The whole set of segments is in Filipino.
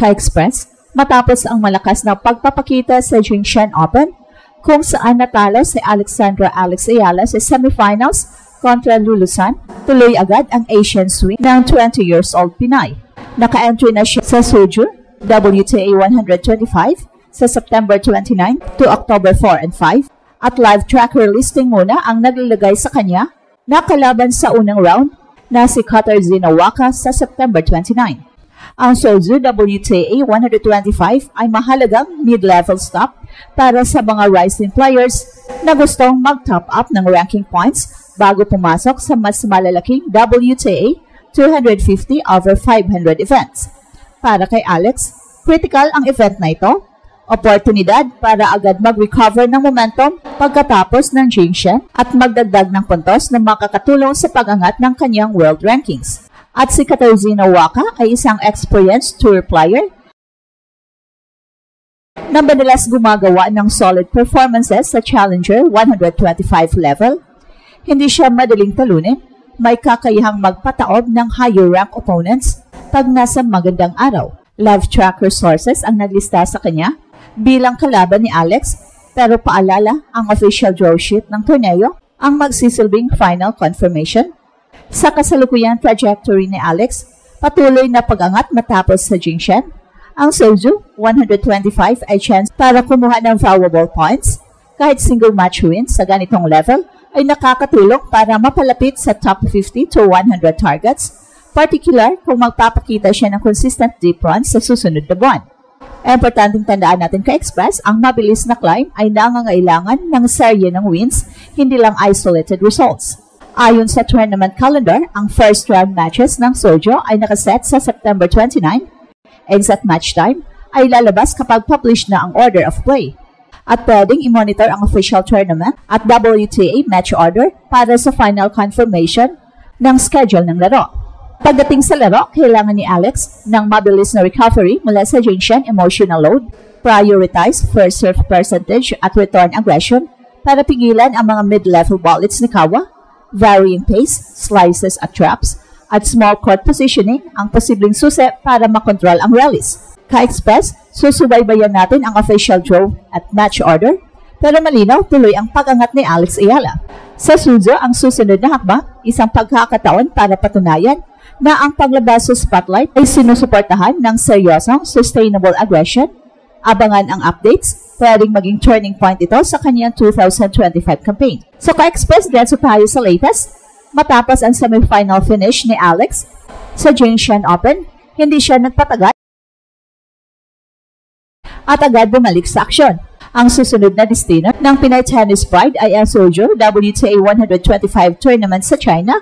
Ka-Express, matapos ang malakas na pagpapakita sa Jingshan Open, kung saan natalo si Alexandra Alex Ayala sa semifinals kontra Lulusan, tuloy agad ang Asian swing ng 20 years old Pinay. Naka-entry na siya sa Soju WTA 125 sa September 29 to October 4 and 5 at live tracker listing muna ang naglalagay sa kanya na kalaban sa unang round na si Katarzyna Waka sa September 29. Ang Soju WTA 125 ay mahalagang mid-level stop para sa mga rising players na gustong mag-top up ng ranking points bago pumasok sa mas malalaking WTA 250 over 500 events. Para kay Alex, critical ang event na ito, oportunidad para agad mag-recover ng momentum pagkatapos ng Jingshan at magdagdag ng puntos na makakatulong sa pag-angat ng kanyang world rankings. At si Katarzyna Waka ay isang experienced tour player na madalas gumagawa ng solid performances sa Challenger 125 level. Hindi siya madaling talunin, may kakayahang magpataob ng higher rank opponents pag nasa magandang araw. Live tracker sources ang naglista sa kanya bilang kalaban ni Alex, pero paalala ang official draw sheet ng torneo ang magsisilbing final confirmation. Sa kasalukuyang trajectory ni Alex, patuloy na pag-angat matapos sa Jingshan. Ang Soju 125 ay chance para kumuha ng valuable points. Kahit single match win sa ganitong level ay nakakatulong para mapalapit sa top 50 to 100 targets, particular kung magpapakita siya ng consistent deep runs sa susunod na buwan. Importanteng tandaan natin ka-Express, ang mabilis na climb ay nangangailangan ng serye ng wins, hindi lang isolated results. Ayon sa tournament calendar, ang first round matches ng Soju ay nakaset sa September 29. Exact match time ay lalabas kapag publish na ang order of play. At pwedeng i-monitor ang official tournament at WTA match order para sa final confirmation ng schedule ng laro. Pagdating sa laro, kailangan ni Alex ng mabilis na recovery mula sa Jingshan emotional load, prioritize first serve percentage at return aggression para pigilan ang mga mid-level ballets ni Kawa, varying pace, slices at traps, at small court positioning ang posibleng susi para makontrol ang rallies. Ka-Express, susubaybayan natin ang official draw at match order, pero malinaw tuloy ang pag-angat ni Alex Ayala. Sa Soju, ang susunod na hakbang, isang pagkakataon para patunayan na ang paglabas sa spotlight ay sinusuportahan ng seryosong sustainable aggression. Abangan ang updates, pwedeng maging turning point ito sa kanyang 2025 campaign. So ka-Express, diretso tayo sa latest. Matapos ang semifinal finish ni Alex sa Jingshan Open, hindi siya nagpatagal at agad bumalik sa aksyon. Ang susunod na destino ng Pinay Tennis Pride ay ang Soju WTA 125 tournament sa China,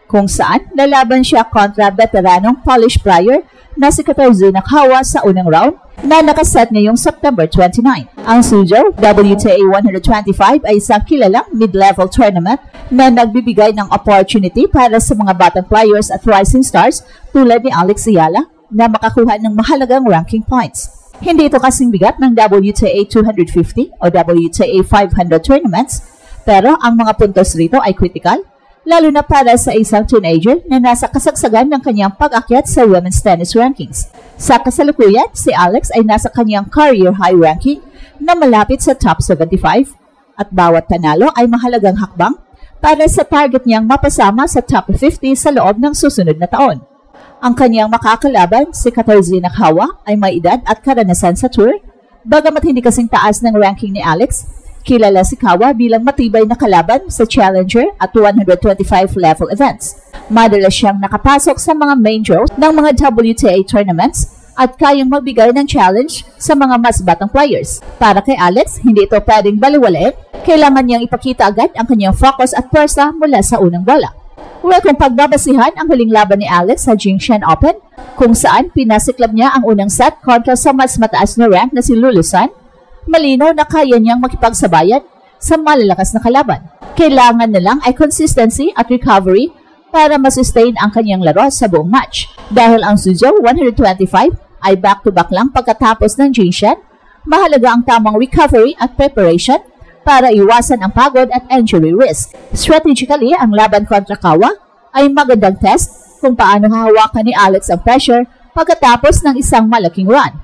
kung saan lalaban siya kontra veteranong Polish player na si Katarzyna Kawa sa unang round na nakaset ngayong September 29. Ang Soju WTA 125 ay isang kilalang mid-level tournament na nagbibigay ng opportunity para sa mga batang players at rising stars tulad ni Alex Ayala na makakuha ng mahalagang ranking points. Hindi ito kasing bigat ng WTA 250 o WTA 500 tournaments, pero ang mga puntos rito ay critical, lalo na para sa isang teenager na nasa kasagsagan ng kanyang pag-akyat sa women's tennis rankings. Sa kasalukuyan, si Alex ay nasa kanyang career high ranking na malapit sa top 75 at bawat panalo ay mahalagang hakbang para sa target niyang mapasama sa top 50 sa loob ng susunod na taon. Ang kanyang makakalaban, si Katarzyna Kawa, ay may edad at karanasan sa tour. Bagamat hindi kasing taas ng ranking ni Alex, kilala si Kawa bilang matibay na kalaban sa Challenger at 125 level events. Madalas siyang nakapasok sa mga main draws ng mga WTA tournaments at kayang magbigay ng challenge sa mga mas batang players. Para kay Alex, hindi ito pwedeng baliwalain. Kailangan niyang ipakita agad ang kanyang focus at pwersa mula sa unang bola. Well, kung pagbabasihan ang huling laban ni Alex sa Jingshan Open, kung saan pinasiklab niya ang unang set kontra sa mas mataas na rank na si Lulusan, malinaw na kaya niyang makipagsabayan sa malalakas na kalaban. Kailangan na lang ay consistency at recovery para masustain ang kanyang laro sa buong match. Dahil ang Soju 125 ay back-to-back lang pagkatapos ng Jingshan, mahalaga ang tamang recovery at preparation para iwasan ang pagod at injury risk. Strategically, ang laban kontra Kawa ay magandang test kung paano hahawakan ni Alex ang pressure pagkatapos ng isang malaking run.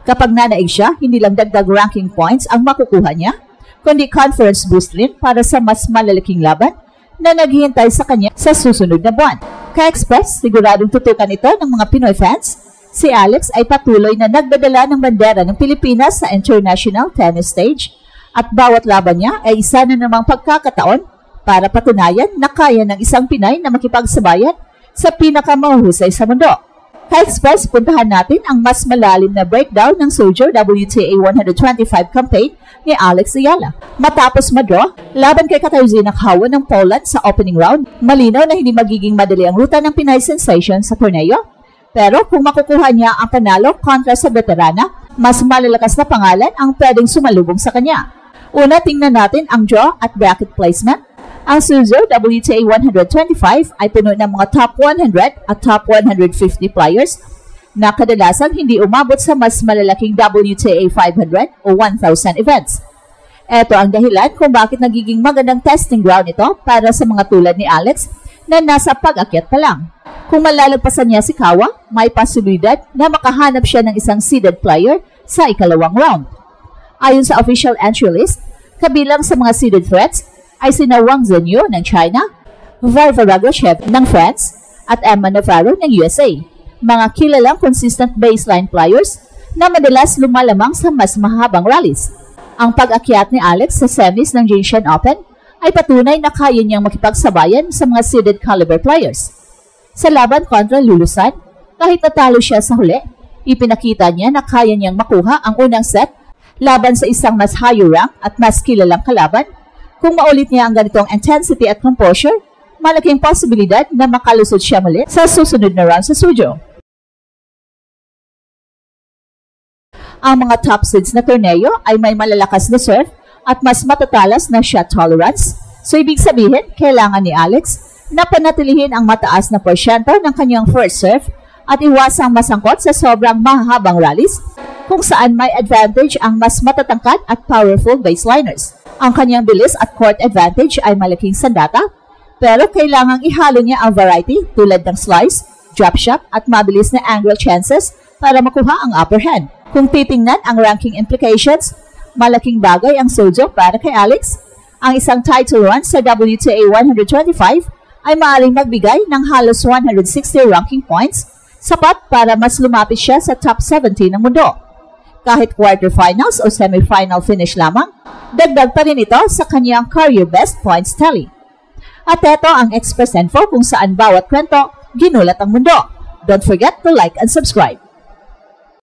Kapag nanaig siya, hindi lang dagdag ranking points ang makukuha niya, kundi conference boost rin para sa mas malalaking laban na naghihintay sa kanya sa susunod na buwan. Ka-Express, siguradong tutukan ito ng mga Pinoy fans. Si Alex ay patuloy na nagdadala ng bandera ng Pilipinas sa international tennis stage at bawat laban niya ay isa na namang pagkakataon para patunayan na kaya ng isang Pinay na makipagsabayan sa pinakamahuhusay sa mundo. Ka-Express, puntahan natin ang mas malalim na breakdown ng Sojo WTA 125 campaign ni Alex Ayala. Matapos madraw, laban kay Katarzyna Kawa ng Poland sa opening round, malinaw na hindi magiging madali ang ruta ng Pinay sensation sa torneo. Pero kung makukuha niya ang panalo kontra sa veterana, mas malalakas na pangalan ang pwedeng sumalubong sa kanya. Una, tingnan natin ang draw at bracket placement. Ang Sojo WTA 125 ay puno ng mga top 100 at top 150 players na kadalasan hindi umabot sa mas malalaking WTA 500 o 1,000 events. Ito ang dahilan kung bakit nagiging magandang testing ground ito para sa mga tulad ni Alex na nasa pag-akyat pa lang. Kung malalagpasan niya si Kawa, may posibilidad na makahanap siya ng isang seeded player sa ikalawang round. Ayon sa official entry list, kabilang sa mga seeded threats ay sina Wang Zhenyu ng China, Varvara Groshev ng France, at Emma Navarro ng USA. Mga kilalang consistent baseline players na madalas lumalamang sa mas mahabang rallies. Ang pag-akyat ni Alex sa semis ng Jinshan Open ay patunay na kaya niyang makipagsabayan sa mga seeded caliber players. Sa laban kontra Lulusan, kahit natalo siya sa huli, ipinakita niya na kaya niyang makuha ang unang set laban sa isang mas higher rank at mas kilalang kalaban. Kung maulit niya ang ganitong intensity at composure, malaking posibilidad na makalusot siya muli sa susunod na round sa Sojo. Ang mga top seeds na torneo ay may malalakas na serve at mas matatalas na shot tolerance. So ibig sabihin, kailangan ni Alex na panatilihin ang mataas na porsyento ng kanyang first serve at iwasang masangkot sa sobrang mahabang rallies kung saan may advantage ang mas matatangkad at powerful baseliners. Ang kanyang bilis at court advantage ay malaking sandata, pero kailangang ihalo niya ang variety tulad ng slice, drop shot at mabilis na angle chances para makuha ang upper hand. Kung titingnan ang ranking implications, malaking bagay ang Sojo para kay Alex. Ang isang title run sa WTA 125 ay maaaring magbigay ng halos 160 ranking points, sapat para mas lumapit siya sa top 70 ng mundo. Kahit quarterfinals o semifinal finish lamang, dagdag pa rin ito sa kanyang career best points tally. At ito ang Express Info kung saan bawat kwento ginulat ang mundo. Don't forget to like and subscribe.